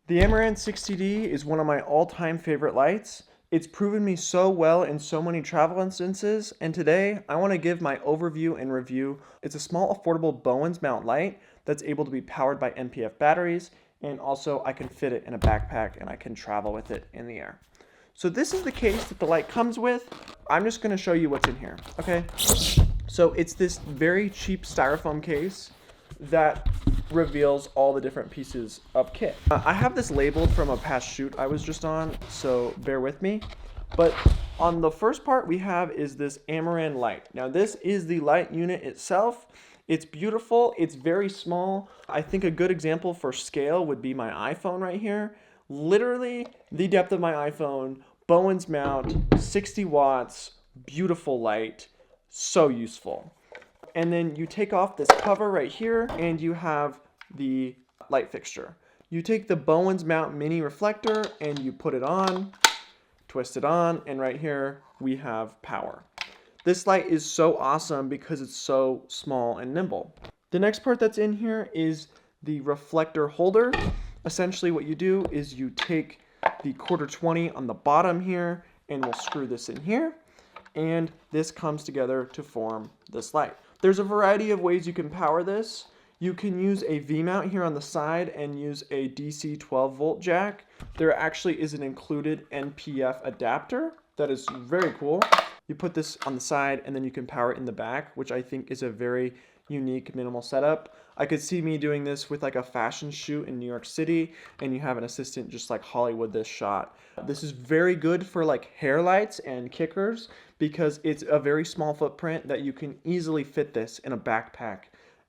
The Ameran 60D is one of my all-time favorite lights. It's proven me so well in so many travel instances, and today I want to give my overview and review. It's a small, affordable Bowens mount light that's able to be powered by NPF batteries, and also I can fit it in a backpack and I can travel with it in the air. So this is the case that the light comes with. I'm just going to show you what's in here, okay? So it's this very cheap styrofoam case that reveals all the different pieces of kit. I have this labeled from a past shoot I was just on, so bear with me. But on the first part we have is this Ameran light. Now this is the light unit itself. It's beautiful, it's very small. I think a good example for scale would be my iPhone right here. Literally the depth of my iPhone, Bowens mount, 60 watts, beautiful light, so useful. And then you take off this cover right here and you have the light fixture. You take the Bowens mount mini reflector and you put it on, twist it on, and right here we have power. This light is so awesome because it's so small and nimble. The next part that's in here is the reflector holder. Essentially what you do is you take the 1/4 on the bottom here and we'll screw this in here, and this comes together to form this light. There's a variety of ways you can power this. You can use a V-mount here on the side and use a DC 12 volt jack. There actually is an included NPF adapter that is very cool. You put this on the side and then you can power it in the back, which I think is a very unique minimal setup. I could see me doing this with like a fashion shoot in New York City and you have an assistant just like Hollywood this shot. This is very good for like hair lights and kickers because it's a very small footprint that you can easily fit this in a backpack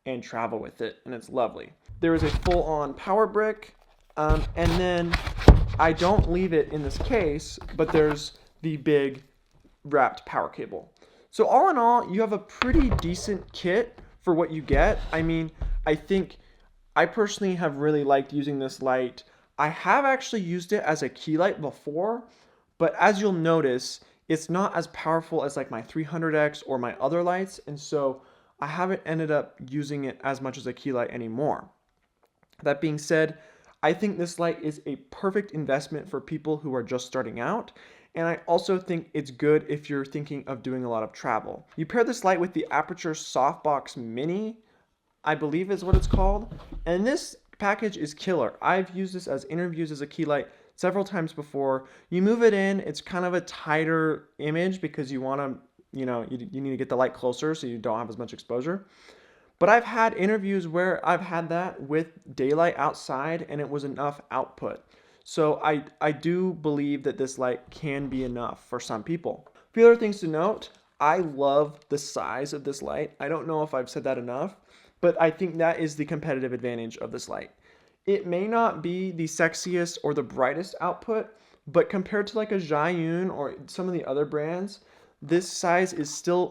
and travel with it, and it's lovely. There is a full-on power brick, and then I don't leave it in this case, but there's the big wrapped power cable. So all in all, you have a pretty decent kit for what you get. I mean, I think I personally have really liked using this light. I have actually used it as a key light before, but as you'll notice, it's not as powerful as like my 300X or my other lights, and so I haven't ended up using it as much as a key light anymore. That being said, I think this light is a perfect investment for people who are just starting out, and I also think it's good if you're thinking of doing a lot of travel. You pair this light with the Aperture Softbox Mini, I believe is what it's called, and this package is killer. I've used this as interviews as a key light several times before. You move it in, it's kind of a tighter image because you want to, you need to get the light closer so you don't have as much exposure. But I've had interviews where I've had that with daylight outside and it was enough output. So I do believe that this light can be enough for some people. A few other things to note. I love the size of this light. I don't know if I've said that enough, but I think that is the competitive advantage of this light. It may not be the sexiest or the brightest output, but compared to like a Zhiyun or some of the other brands, this size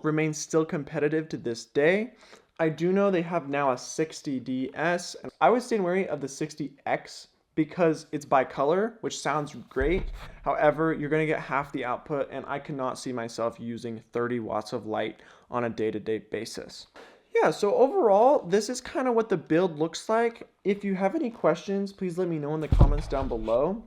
remains still competitive to this day. I do know they have now a 60DS. I would stay wary of the 60X because it's bicolor, which sounds great. However, you're going to get half the output, and I cannot see myself using 30 watts of light on a day-to-day basis. Yeah, so overall, this is kind of what the build looks like. If you have any questions, please let me know in the comments down below.